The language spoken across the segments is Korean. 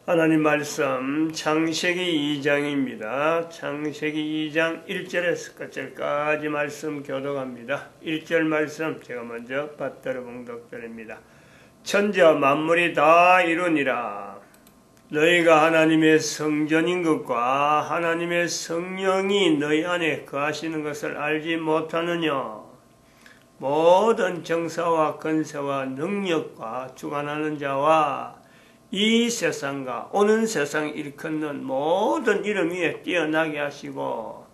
하나님 말씀 창세기 2장입니다. 창세기 2장 1절에서 끝절까지 말씀 교독합니다. 1절 말씀 제가 먼저 받들어 봉독드립니다. 천지와 만물이 다 이루니라. 너희가 하나님의 성전인 것과 하나님의 성령이 너희 안에 거하시는 것을 알지 못하느냐. 모든 정사와 권세와 능력과 주관하는 자와 이 세상과 오는 세상 일컫는 모든 이름 위에 뛰어나게 하시고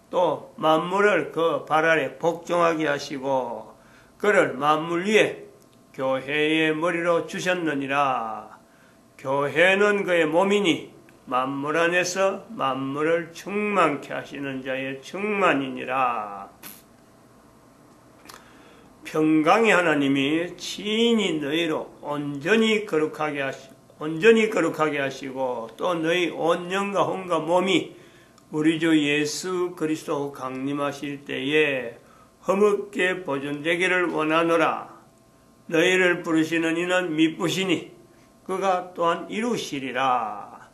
또 만물을 그 발 아래 복종하게 하시고 그를 만물 위에 교회의 머리로 주셨느니라. 교회는 그의 몸이니 만물 안에서 만물을 충만케 하시는 자의 충만이니라. 평강의 하나님이 친히 너희로 온전히 거룩하게 하시고 또 너희 온 영과 혼과 몸이 우리 주 예수 그리스도 강림하실 때에 허물게 보존되기를 원하노라. 너희를 부르시는 이는 미쁘시니 그가 또한 이루시리라.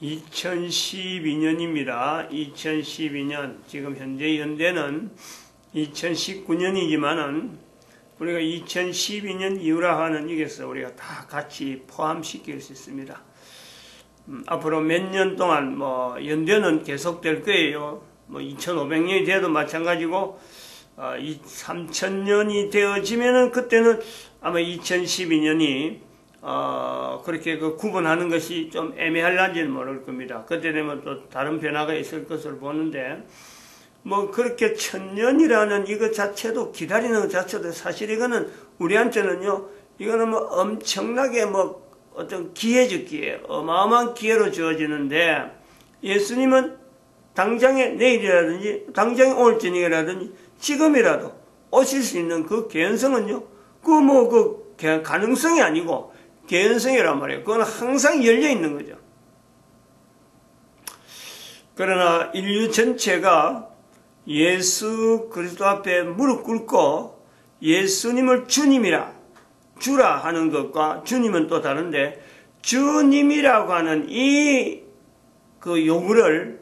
2012년입니다. 2012년 지금 현재 연대는 2019년이지만은 우리가 2012년 이후라 하는 이것을 우리가 다 같이 포함시킬 수 있습니다. 앞으로 몇 년 동안 연대는 계속될 거예요. 2500년이 돼도 마찬가지고 3000년이 되어지면은 그때는 아마 2012년이 그렇게 구분하는 것이 좀 애매할란지는 모를 겁니다. 그때 되면 또 다른 변화가 있을 것을 보는데 그렇게 1000년이라는 이것 자체도 기다리는 것 자체도 사실 이거는 우리한테는요, 이거는 엄청나게 어떤 기회죠, 기회. 어마어마한 기회로 주어지는데, 예수님은 당장에 내일이라든지, 당장에 오늘 저녁이라든지, 지금이라도 오실 수 있는 그 개연성은요, 그 가능성이 아니고, 개연성이란 말이에요. 그건 항상 열려 있는 거죠. 그러나 인류 전체가 예수 그리스도 앞에 무릎 꿇고 예수님을 주님이라 주라 하는 것과 주님은 또 다른데 주님이라고 하는 그 요구를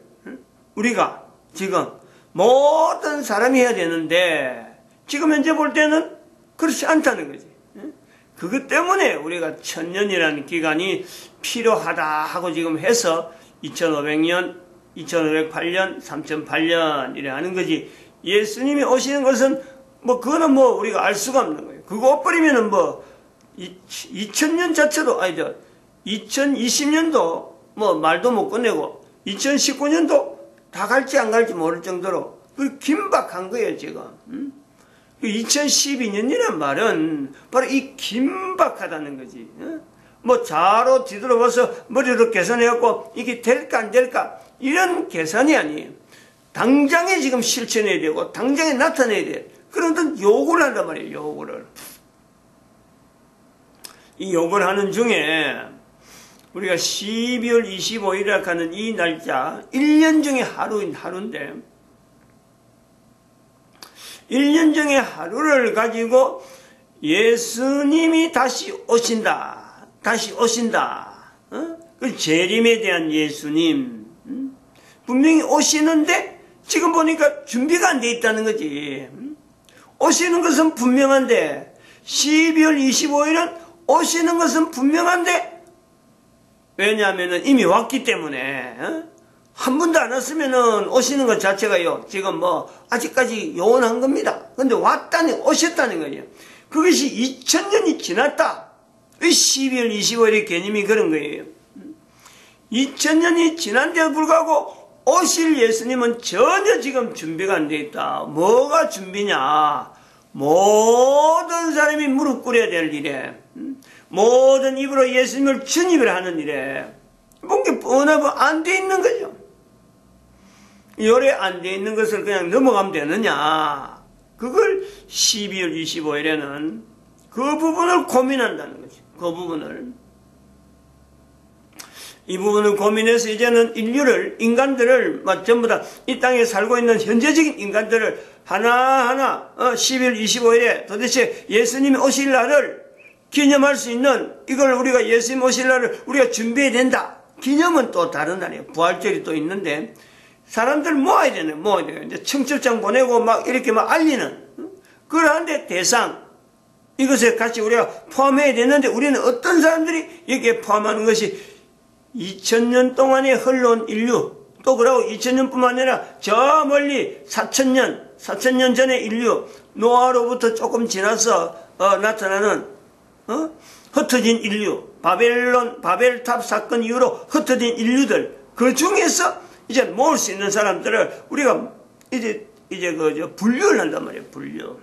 우리가 지금 모든 사람이 해야 되는데 지금 현재 볼 때는 그렇지 않다는 거지. 그것 때문에 우리가 1000년이라는 기간이 필요하다 하고 지금 해서 2500년 2508년, 3008년 이래 하는 거지. 예수님이 오시는 것은 그거는 우리가 알 수가 없는 거예요. 그거 없버리면은 2000년 자체도 아니죠. 2020년도 말도 못 꺼내고 2019년도 다 갈지 안 갈지 모를 정도로 그 긴박한 거예요, 지금. 2012년이란 말은 바로 이 긴박하다는 거지. 좌로 뒤돌아봐서 머리로 계산해갖고 이게 될까 안 될까 이런 계산이 아니에요. 당장에 지금 실천해야 되고 당장에 나타내야 돼. 그런 요구를 한단 말이에요. 요구를. 이 요구를 하는 중에 우리가 12월 25일이라고 하는 이 날짜 1년 중에 하루인데 1년 중에 하루를 가지고 예수님이 다시 오신다. 그 재림에 대한 예수님. 분명히 오시는데 지금 보니까 준비가 안 돼 있다는 거지. 오시는 것은 분명한데 12월 25일은 오시는 것은 분명한데 왜냐하면 이미 왔기 때문에 한 번도 안 왔으면 오시는 것 자체가요 지금 아직까지 요원한 겁니다. 근데 오셨다는 거예요. 그것이 2000년이 지났다. 12월 25일의 개념이 그런 거예요. 2000년이 지난데도 불구하고 오실 예수님은 전혀 지금 준비가 안 돼 있다. 뭐가 준비냐? 모든 사람이 무릎 꿇어야 될 일에, 모든 입으로 예수님을 주님이라 하는 일에, 뭔게 뻔하고 안 돼 있는 거죠. 요래 안 돼 있는 것을 그냥 넘어가면 되느냐? 그걸 12월 25일에는 그 부분을 고민한다는 거죠. 그 부분을. 이 부분을 고민해서 이제는 인간들을 전부 다 이 땅에 살고 있는 현재적인 인간들을 하나하나 12월 25일에 도대체 예수님이 오실 날을 기념할 수 있는 이걸 우리가 예수님 오실 날을 우리가 준비해야 된다. 기념은 또 다른 날이에요. 부활절이 또 있는데 사람들 모아야 되네. 모아야 돼요. 이제 청첩장 보내고 막 이렇게 막 알리는. 그러한데 대상 이것에 같이 우리가 포함해야 되는데 우리는 어떤 사람들이 여기에 포함하는 것이 2000년 동안에 흘러온 인류 또 그러고 2000년뿐만 아니라 저 멀리 4000년 전의 인류 노아로부터 조금 지나서 나타나는 흩어진 인류 바벨탑 사건 이후로 흩어진 인류들 그 중에서 이제 모을 수 있는 사람들을 우리가 이제 분류를 한단 말이에요. 분류.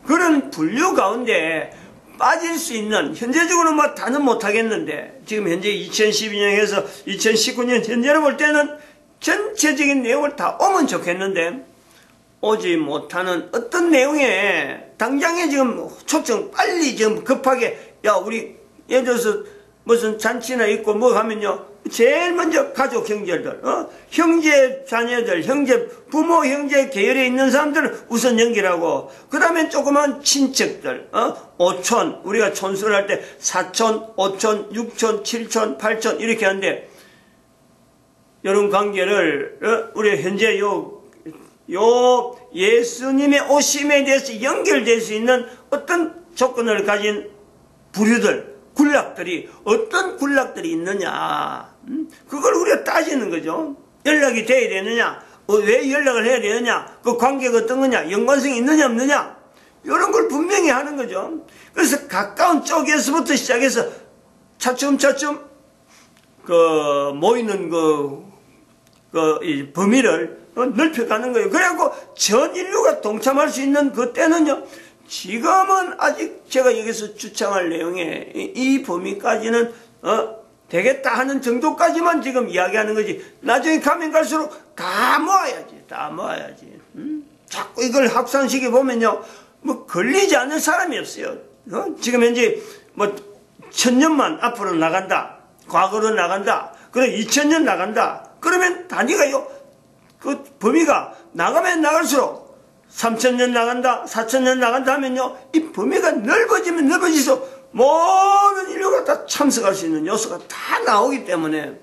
그런 분류 가운데 빠질 수 있는 현재적으로 뭐 다는 못하겠는데 지금 현재 2012년에서 2019년 현재로 볼 때는 전체적인 내용을 다 오면 좋겠는데 오지 못하는 어떤 내용에 당장에 지금 초청 빨리 지금 급하게 야 우리 예를 들어서 무슨 잔치나 있고 뭐 하면요 제일 먼저 가족 형제들 형제 자녀들 형제 부모 형제 계열에 있는 사람들을 우선 연결하고 그 다음에 조그만 친척들 오촌 우리가 촌수를 할 때 사촌 오촌 육촌 칠촌 팔촌 이렇게 하는데 이런 관계를 우리 현재 요 예수님의 오심에 대해서 연결될 수 있는 어떤 조건을 가진 부류들 군락들이 어떤 군락들이 있느냐 그걸 우리가 따지는 거죠. 연락이 돼야 되느냐 왜 연락을 해야 되느냐 그 관계가 어떤 거냐 연관성이 있느냐 없느냐 이런 걸 분명히 하는 거죠. 그래서 가까운 쪽에서부터 시작해서 차츰차츰 모이는 이 범위를 넓혀가는 거예요. 그래갖고 전 인류가 동참할 수 있는 그 때는요 지금은 아직 제가 여기서 주창할 내용에 이 범위까지는 되겠다 하는 정도까지만 지금 이야기하는 거지 나중에 가면 갈수록 다 모아야지 자꾸 이걸 확산시켜 보면요 뭐 걸리지 않는 사람이 없어요. 지금 현재 뭐 1000년만 앞으로 나간다 과거로 나간다 그래 2000년 나간다 그러면 단위가요 그 범위가 나가면 나갈수록 3000년 나간다 4000년 나간다 하면요 이 범위가 넓어지면 넓어질수록 모든 인류가 다 참석할 수 있는 요소가 다 나오기 때문에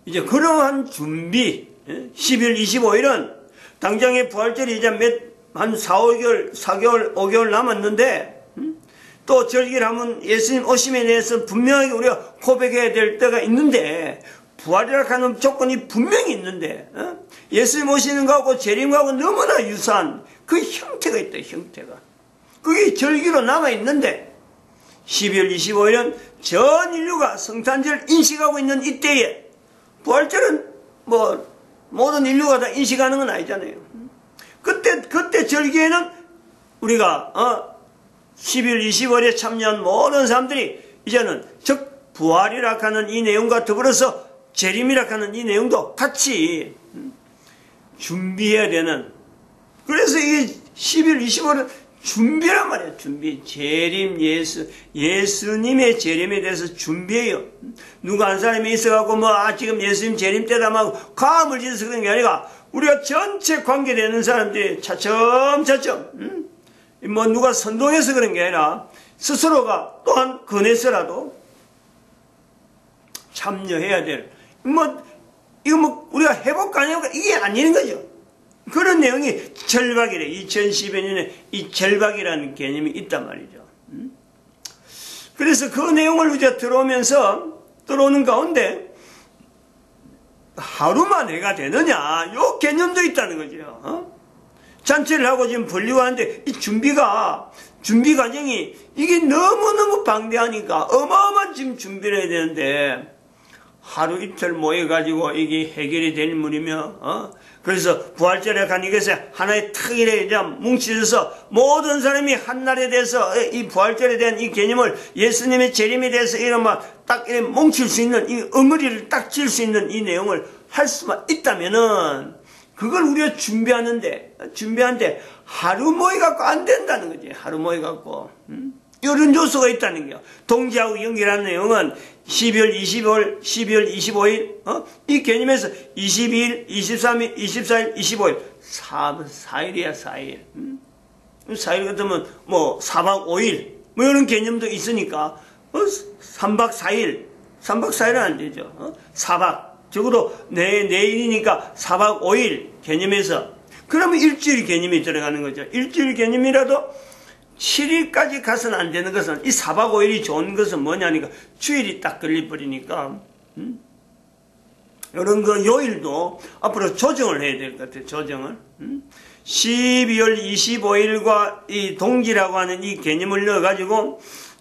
이제 그러한 준비 12월 25일은 당장의 부활절이 이제 한 4개월 5개월 남았는데 또 절기를 하면 예수님 오심에 대해서 분명하게 우리가 고백해야 될 때가 있는데 부활이라고 하는 조건이 분명히 있는데 예수님 오시는 거하고 재림하고 너무나 유사한 그 형태가 있다. 형태가 그게 절기로 남아있는데 12월 25일은 전 인류가 성탄절을 인식하고 있는 이때에 부활절은 뭐 모든 인류가 다 인식하는 건 아니잖아요. 그때 절기에는 우리가 12월 25일에 참여한 모든 사람들이 이제는 즉 부활이라 하는 이 내용과 더불어서 재림이라 하는 이 내용도 같이 준비해야 되는 그래서 이게 12월 25일은 준비란 말이에요. 준비. 재림 예수님의 재림에 대해서 준비해요. 누가 한 사람이 있어갖고 지금 예수님 재림 때다 막 감을 지어서 그런 게 아니라 우리가 전체 관계되는 사람들이 차츰차츰 누가 선동해서 그런 게 아니라 스스로가 또한 권해서라도 참여해야 될 이거 우리가 해볼까 안 해볼까 이게 아닌 거죠. 그런 내용이 절박이래. 2012년에 이 절박이라는 개념이 있단 말이죠. 그래서 그 내용을 우리가 들어오는 가운데 하루만 해가 되느냐 요 개념도 있다는 거죠. 잔치를 하고 지금 벌리고 하는데 이 준비 과정이 이게 너무너무 방대하니까 어마어마한 지금 준비를 해야 되는데 하루 이틀 모여가지고 이게 해결이 될 문이며 그래서 부활절에 간 이것에 하나의 특일에 뭉치져서 모든 사람이 한날에 대해서 이 부활절에 대한 이 개념을 예수님의 재림에 대해서 이런 딱 이렇게 뭉칠 수 있는 이 엉거리를 딱 칠 수 있는 이 내용을 할 수만 있다면은 그걸 우리가 준비하는데 하루 모여갖고 안 된다는 거지. 하루 모여갖고 이런 요소가 있다는 거예요. 동지하고 연결하는 내용은 12월 25일 이 개념에서 22일, 23일, 24일, 25일 4일이야 4일. 4일 같으면 뭐 4박 5일 뭐 이런 개념도 있으니까 3박 4일 3박 4일은 안 되죠. 4박 적어도 내일이니까 4박 5일 개념에서 그러면 일주일 개념이 들어가는 거죠. 일주일 개념이라도 7일까지 가서는 안 되는 것은 이 4박 5일이 좋은 것은 뭐냐니까 주일이 딱 걸려버리니까 이런 거 요일도 앞으로 조정을 해야 될 것 같아요. 조정을 12월 25일과 이 동지라고 하는 이 개념을 넣어가지고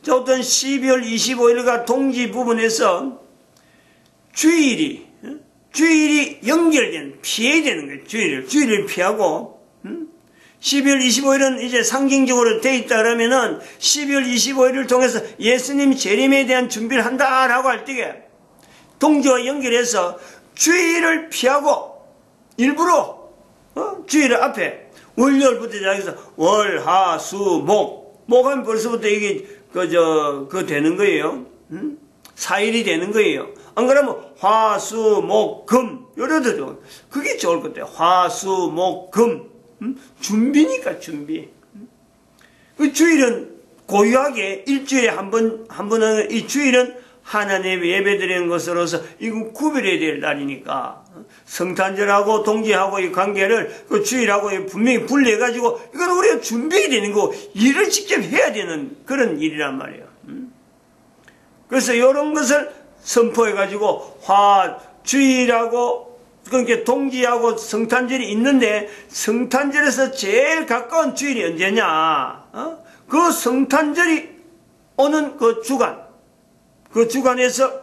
어떤 12월 25일과 동지 부분에서 주일이 연결된 피해야 되는 거예요. 주일을 피하고 12월 25일은 이제 상징적으로 돼 있다 그러면은 12월 25일을 통해서 예수님 재림에 대한 준비를 한다라고 할 때에 동지와 연결해서 주일을 피하고 일부러 주일을 앞에 월요일부터 시작해서 월, 하, 수, 목하면 벌써부터 이게 그 되는 거예요. 4일이 되는 거예요. 안 그러면 화, 수, 목, 금 이래도 좋은 그게 좋을 것 같아요. 화, 수, 목, 금 준비니까 준비. 그 주일은 고유하게 일주일에 한 번은 이 주일은 하나님 예배드리는 것으로서 이거 구별해야 될 날이니까 성탄절하고 동지하고 이 관계를 그 주일하고 분명히 분리해가지고 이건 우리가 준비해야 되는 거고 일을 직접 해야 되는 그런 일이란 말이에요. 그래서 이런 것을 선포해가지고 주일하고 그러니까 동지하고 성탄절이 있는데 성탄절에서 제일 가까운 주일이 언제냐? 그 성탄절이 오는 그 주간에서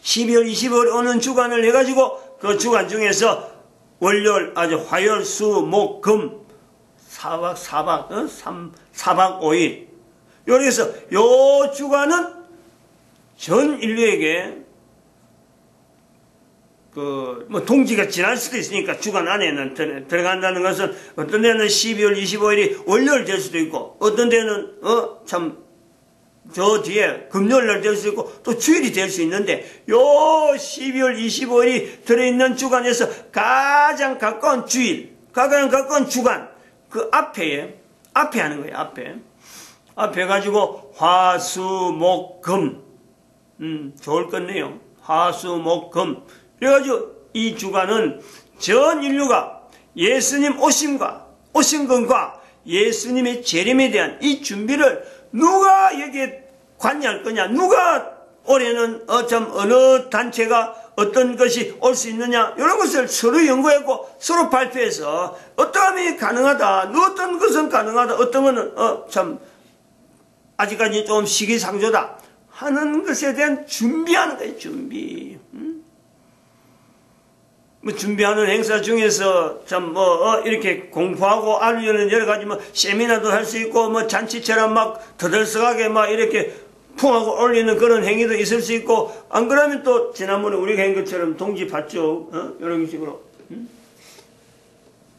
12월 25일 오는 주간을 해가지고 그 주간 중에서 월요일, 화요일, 수, 목, 금 4박 5일 여기서 요 주간은 전 인류에게 뭐 동지가 지날 수도 있으니까 주간 안에는 들어간다는 것은 어떤 데는 12월 25일이 월요일 될 수도 있고 어떤 데는 저 뒤에 금요일 날 될 수 있고 또 주일이 될 수 있는데 요 12월 25일이 들어있는 주간에서 가장 가까운 주일, 가장 가까운 주간 그 앞에 하는 거예요. 앞에 가지고 화, 수, 목, 금 좋을 것네요. 화, 수, 목, 금 그래가지고 이 주간은 전 인류가 예수님 오신 것과 예수님의 재림에 대한 이 준비를 누가 여기에 관여할 거냐? 누가 올해는 어느 단체가 어떤 것이 올 수 있느냐? 이런 것을 서로 연구했고 서로 발표해서 어떠함이 가능하다. 어떤 것은 가능하다. 어떤 것은 아직까지 좀 시기상조다. 하는 것에 대한 준비하는 거예요. 준비. 뭐 준비하는 행사 중에서 이렇게 공부하고 알려는 여러 가지 세미나도 할 수 있고 잔치처럼 막 더들썩하게 이렇게 풍하고 올리는 그런 행위도 있을 수 있고 안 그러면 또 지난번에 우리가 한 것처럼 동지 밭쪽 이런 식으로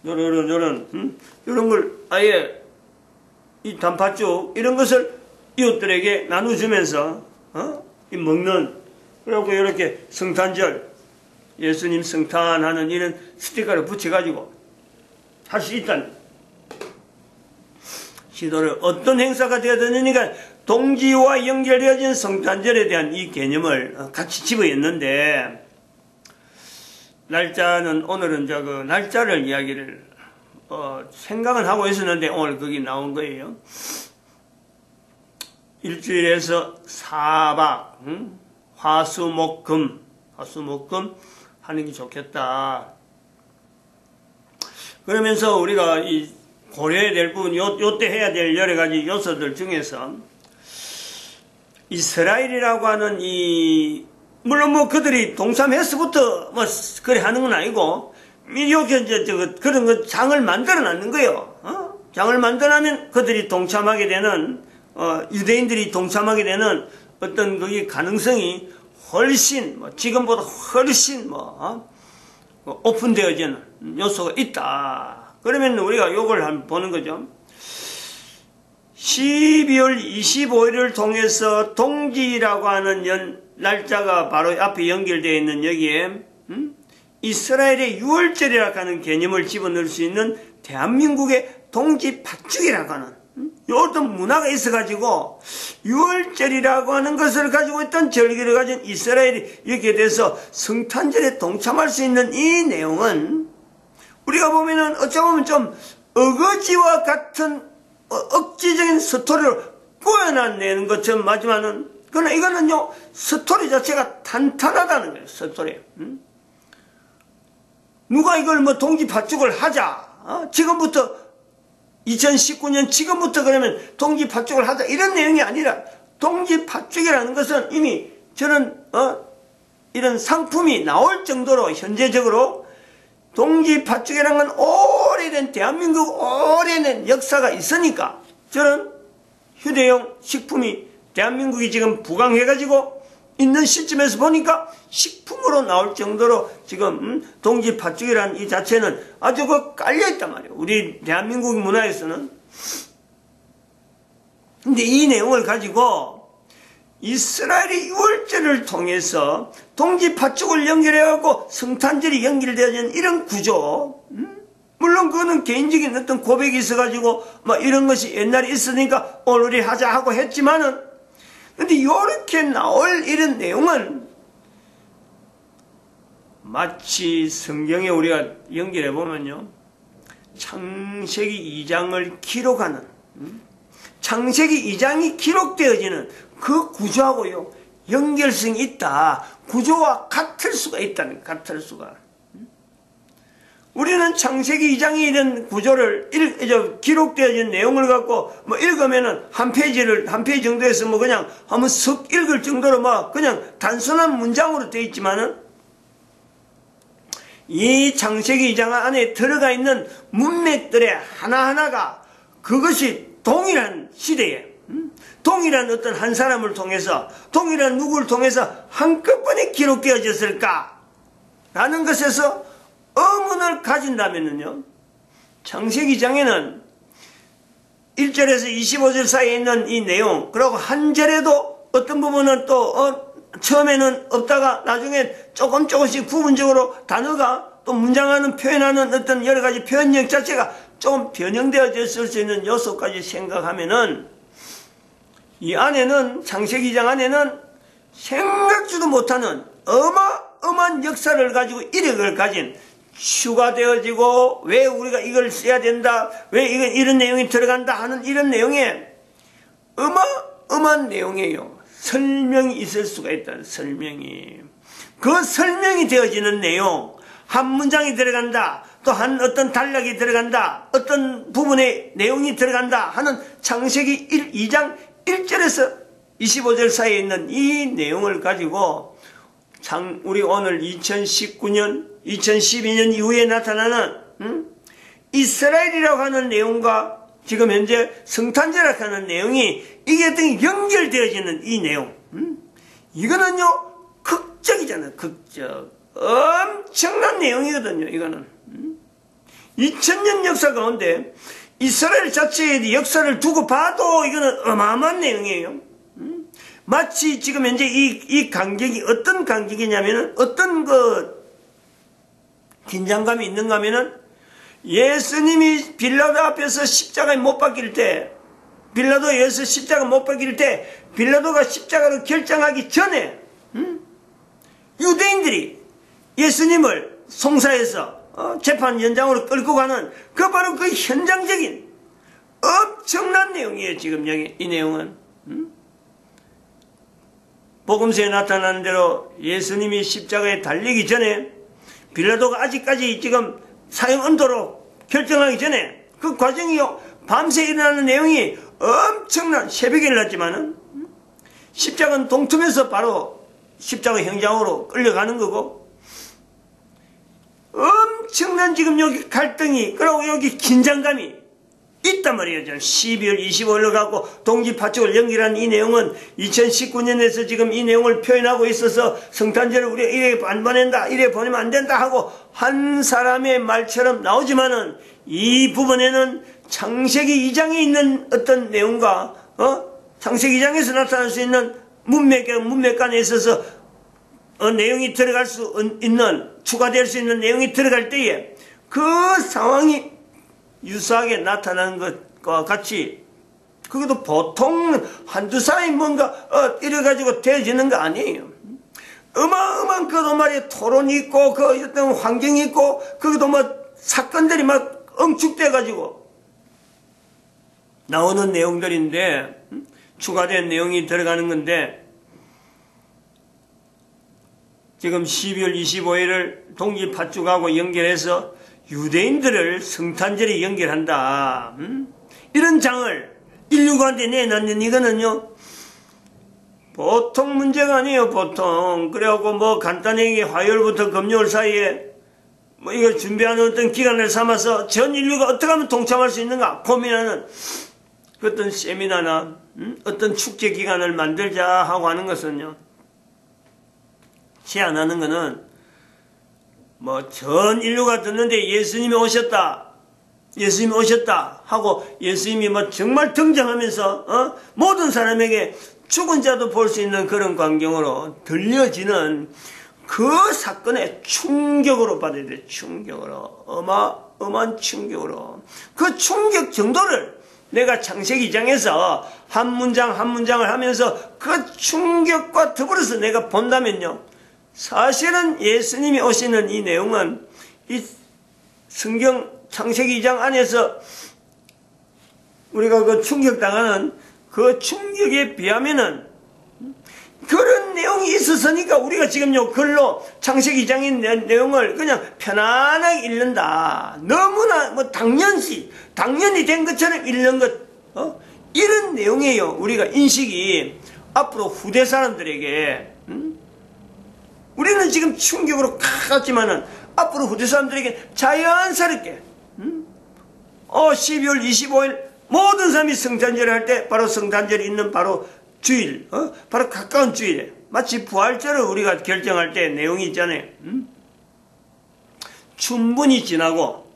이런 걸 아예 이 단팥죽 이런 것을 이웃들에게 나눠주면서 먹는 그리고 이렇게 성탄절 예수님 성탄하는 이런 스티커를 붙여가지고 할 수 있다는 시도를 어떤 행사가 되었느니까 동지와 연결되어진 성탄절에 대한 이 개념을 같이 집어였는데 날짜는 오늘은 그 날짜를 이야기를 생각은 하고 있었는데 오늘 거기 나온 거예요. 일주일에서 4박 화수목금 하는 게 좋겠다. 그러면서 우리가 이 고려해야 될 부분, 요때 해야 될 여러 가지 요소들 중에서 이스라엘이라고 하는 물론 그들이 동참해서부터 그래 하는 건 아니고 이렇게 그런 거 장을 만들어 놨는 거예요. 장을 만들어 놓으면 그들이 동참하게 되는 유대인들이 동참하게 되는 어떤 그게 가능성이 훨씬 지금보다 훨씬 오픈되어지는 요소가 있다. 그러면 우리가 요걸 한번 보는 거죠. 12월 25일을 통해서 동지라고 하는 날짜가 바로 앞에 연결되어 있는 여기에 이스라엘의 유월절이라고 하는 개념을 집어넣을 수 있는 대한민국의 동지팥죽이라고 하는 어떤 문화가 있어가지고 유월절이라고 하는 것을 가지고 있던 절기를 가진 이스라엘이 여기에 대해서 성탄절에 동참할 수 있는 이 내용은 우리가 보면은 어쩌면 좀 어거지와 같은 억지적인 스토리로 꾸며내는 것처럼 맞지만은 그러나 이거는요 스토리 자체가 탄탄하다는 거예요. 스토리. 누가 이걸 뭐 동지팥죽을 하자. 지금부터 2019년 지금부터 그러면 동지팥죽을 하자 이런 내용이 아니라 동지팥죽이라는 것은 이미 저는 이런 상품이 나올 정도로 현재적으로 동지팥죽이라는 건 오래된 대한민국 오래된 역사가 있으니까 저는 휴대용 식품이 대한민국이 지금 부강해가지고 있는 시점에서 보니까 식품으로 나올 정도로 지금 동지팥죽이라는 이 자체는 아주 깔려있단 말이에요. 우리 대한민국 문화에서는. 근데 이 내용을 가지고 이스라엘의 유월절을 통해서 동지팥죽을 연결해갖고 성탄절이 연결되어지는 이런 구조. 물론 그거는 개인적인 어떤 고백이 있어가지고 막 이런 것이 옛날에 있으니까 오늘이 하자 하고 했지만은 근데 이렇게 나올 이런 내용은 마치 성경에 우리가 연결해 보면요 창세기 2장을 기록하는 창세기 2장이 기록되어지는 그 구조하고요 연결성이 있다. 구조와 같을 수가 있다는 같을 수가. 우리는 창세기 2장에 이런 구조를 기록되어진 내용을 갖고 뭐 읽으면은 한 페이지 정도에서 뭐 그냥 한번 석 읽을 정도로 뭐 그냥 단순한 문장으로 되어 있지만은 이 창세기 2장 안에 들어가 있는 문맥들의 하나하나가 그것이 동일한 시대에 동일한 어떤 한 사람을 통해서 동일한 누구를 통해서 한꺼번에 기록되어졌을까 라는 것에서 의문을 가진다면요 창세기 2장에는 1절에서 25절 사이에 있는 이 내용 그리고 한 절에도 어떤 부분은 또 처음에는 없다가 나중에 조금씩 부분적으로 단어가 또 문장하는 표현하는 어떤 여러 가지 표현력 자체가 조금 변형되어졌을 수 있는 요소까지 생각하면은 이 안에는 창세기 2장 안에는 생각지도 못하는 어마어마한 역사를 가지고 이력을 가진 추가되어지고 왜 우리가 이걸 써야 된다 왜 이런 내용이 들어간다 하는 이런 내용에 어마어마한 내용이에요. 설명이 있을 수가 있다는 설명이. 그 설명이 되어지는 내용 한 문장이 들어간다 또 한 어떤 단락이 들어간다 어떤 부분의 내용이 들어간다 하는 창세기 2장 1절에서 25절 사이에 있는 이 내용을 가지고 우리 오늘 2019년 2012년 이후에 나타나는 이스라엘이라고 하는 내용과 지금 현재 성탄절이라고 하는 내용이 이게 어떤 연결되어지는 이 내용 이거는요 극적이잖아요. 극적 엄청난 내용이거든요. 이거는 2000년 역사 가운데 이스라엘 자체의 역사를 두고 봐도 이거는 어마어마한 내용이에요. 마치 지금 현재 이 간격이 어떤 간격이냐면은 어떤 긴장감이 있는가 하면은 예수님이 빌라도 앞에서 십자가에 못 박힐 때 빌라도에서 십자가 못 박힐 때 빌라도가 십자가로 결정하기 전에 유대인들이 예수님을 송사해서 재판 현장으로 끌고 가는 바로 그 현장적인 엄청난 내용이에요. 지금 여기 이 내용은 복음서에 나타나는 대로 예수님이 십자가에 달리기 전에 빌라도가 아직까지 지금 사형 언도로 결정하기 전에 그 과정이요 밤새 일어나는 내용이 엄청난 새벽에 일어났지만은 십자가는 동tum에서 바로 십자가 현장으로 끌려가는 거고 엄청난 지금 여기 갈등이 그리고 여기 긴장감이 있단 말이에요. 12월 25일로 가고 동지팥죽을 연결한 이 내용은 2019년에서 지금 이 내용을 표현하고 있어서 성탄절을 우리가 이래 안 보낸다 이래 보내면 안 된다 하고 한 사람의 말처럼 나오지만은 이 부분에는 창세기 2장에 있는 어떤 내용과 창세기 2장에서 나타날 수 있는 문맥 간에 있어서 내용이 들어갈 수 있는 추가될 수 있는 내용이 들어갈 때에 그 상황이 유사하게 나타나는 것과 같이, 그것도 보통 한두 사람이 뭔가 이래가지고 되어지는 거 아니에요. 어마어마한 그도 말이야 토론이 있고 그 어떤 환경이 있고 그것도 뭐 사건들이 막 엉축돼가지고 나오는 내용들인데, 추가된 내용이 들어가는 건데, 지금 12월 25일을 동지팥죽하고 연결해서 유대인들을 성탄절에 연결한다. 이런 장을 인류가한테 내놨는 이거는요, 보통 문제가 아니에요, 보통. 그래갖고 뭐 간단하게 화요일부터 금요일 사이에 뭐 이걸 준비하는 어떤 기간을 삼아서 전 인류가 어떻게 하면 동참할 수 있는가 고민하는 어떤 세미나나 어떤 축제 기간을 만들자 하고 하는 것은요, 제안하는 것은 뭐 전 인류가 듣는데 예수님이 오셨다 하고 예수님이 뭐 정말 등장하면서 모든 사람에게 죽은 자도 볼 수 있는 그런 광경으로 들려지는 그 사건의 충격으로 받아야 돼. 충격으로, 어마어마한 충격으로. 그 충격 정도를 내가 창세기 2장에서 한 문장 한 문장을 하면서 그 충격과 더불어서 내가 본다면요, 사실은 예수님이 오시는 이 내용은 이 성경 창세기 2장 안에서 우리가 그 충격당하는 그 충격에 비하면은 그런 내용이 있었으니까 우리가 지금요 글로 창세기 2장의 내용을 그냥 편안하게 읽는다. 너무나 뭐 당연히 된 것처럼 읽는 것, 이런 내용이에요. 우리가 인식이 앞으로 후대 사람들에게, 우리는 지금 충격으로 같지만은 앞으로 후대 사람들에게 자연스럽게 12월 25일 모든 사람이 성탄절을 할 때 바로 성탄절이 있는 바로 주일, 바로 가까운 주일에 마치 부활절을 우리가 결정할 때 내용이 있잖아요. 춘분이 지나고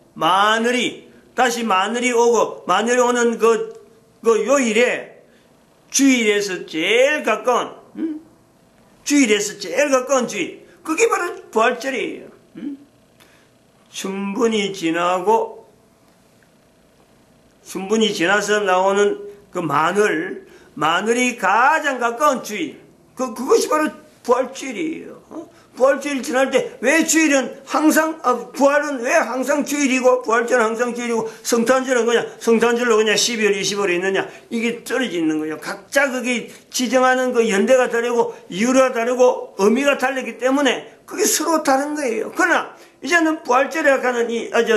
다시 마늘이 오는 그 요일에 주일에서 제일 가까운 주일, 그게 바로 부활절이에요. 춘분이 지나서 나오는 그 마늘이 가장 가까운 주일, 그것이 바로 부활주일이에요. 부활주일 지날 때 왜 주일은 항상, 부활은 왜 항상 주일이고 부활절은 항상 주일이고 성탄절로 그냥 12월 25일에 있느냐, 이게 떨어져 있는 거예요. 각자 그게 지정하는 그 연대가 다르고 이유가 다르고 의미가 다르기 때문에 그게 서로 다른 거예요. 그러나 이제는 부활절이라고 하는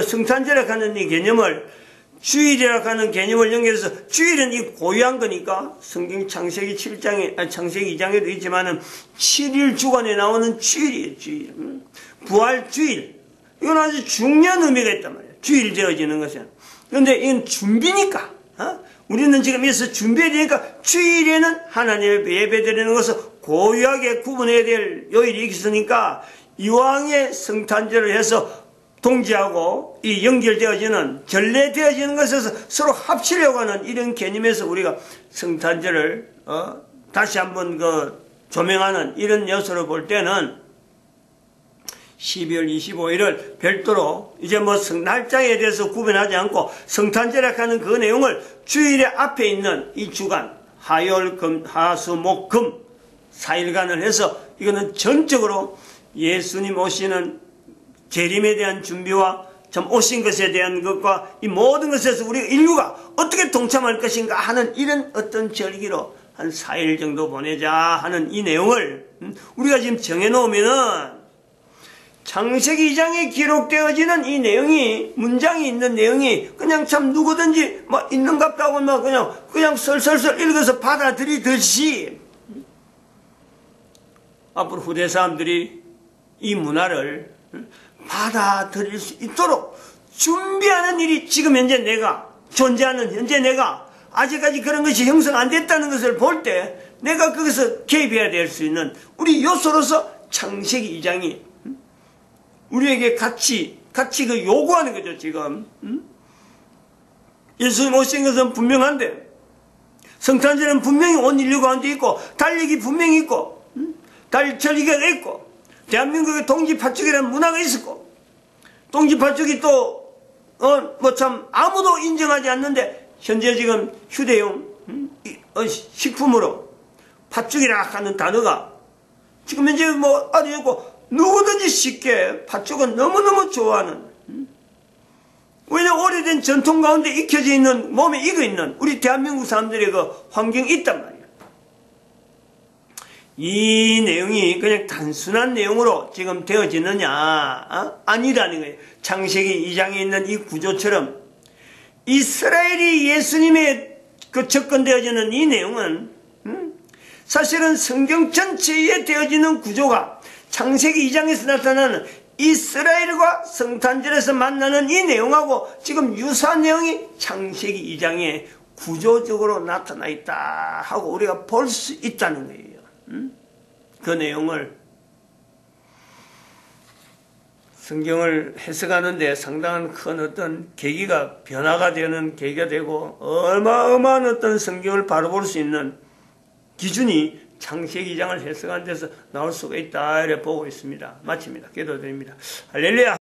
성탄절이라고 하는 이 개념을, 주일이라고 하는 개념을 연결해서, 주일은 이 고유한 거니까 성경 창세기 2장에도 있지만은 7일 주간에 나오는 주일이에요. 주일. 부활주일. 이건 아주 중요한 의미가 있단 말이에요. 주일 되어지는 것은. 그런데 이건 준비니까, 우리는 지금 여기서 준비해야 되니까 주일에는 하나님의 예배드리는 것을 고유하게 구분해야 될 요일이 있으니까 이왕에 성탄절을 해서 동지하고 이 연결되어지는, 전래되어지는 것에서 서로 합치려고 하는 이런 개념에서 우리가 성탄절을 다시 한번 조명하는 이런 요소를 볼 때는 12월 25일을 별도로 이제 뭐 날짜에 대해서 구분하지 않고 성탄절이라고 하는 그 내용을 주일의 앞에 있는 이 주간, 화요일, 화, 수, 목, 금 4일간을 해서 이거는 전적으로 예수님 오시는 재림에 대한 준비와 참 오신 것에 대한 것과 이 모든 것에서 우리가 인류가 어떻게 동참할 것인가 하는 이런 어떤 절기로 한 4일 정도 보내자 하는 이 내용을 우리가 지금 정해놓으면은 창세기 2장에 기록되어지는 이 내용이, 문장이 있는 내용이 그냥 참 누구든지 뭐 있는갑다고 뭐 그냥 설설설 읽어서 받아들이듯이 앞으로 후대 사람들이 이 문화를 받아들일 수 있도록 준비하는 일이 지금 현재 내가 아직까지 그런 것이 형성 안 됐다는 것을 볼 때 내가 거기서 개입해야 될 수 있는 우리 요소로서 창세기 2장이 우리에게 같이 그 요구하는 거죠, 지금. 예수님 오신 것은 분명한데, 성탄절은 분명히 온 인류 가운데 있고, 달력이 분명히 있고, 절기가 있고, 대한민국에 동지파축이라는 문화가 있었고, 동지파축이 또 참 아무도 인정하지 않는데 현재 지금 휴대용 식품으로 팥죽이라 하는 단어가 지금 현재 아주 있고, 누구든지 쉽게 팥죽은 너무너무 좋아하는, 왜냐 오래된 전통 가운데 익혀져 있는, 몸에 익어 있는 우리 대한민국 사람들의 그 환경이 있단 말이에요. 이 내용이 그냥 단순한 내용으로 지금 되어지느냐? 아니라는 거예요. 창세기 2장에 있는 이 구조처럼 이스라엘이 예수님의 그 접근되어지는 이 내용은 사실은 성경 전체에 되어지는 구조가 창세기 2장에서 나타나는 이스라엘과 성탄절에서 만나는 이 내용하고 지금 유사한 내용이 창세기 2장에 구조적으로 나타나 있다 하고 우리가 볼 수 있다는 거예요. 그 내용을 성경을 해석하는데 상당한 큰 어떤 계기가, 변화가 되는 계기가 되고 어마어마한 어떤 성경을 바로 볼 수 있는 기준이 창세기 2장을 해석하는 데서 나올 수가 있다 이렇게 보고 있습니다. 마칩니다. 기도드립니다. 할렐루야.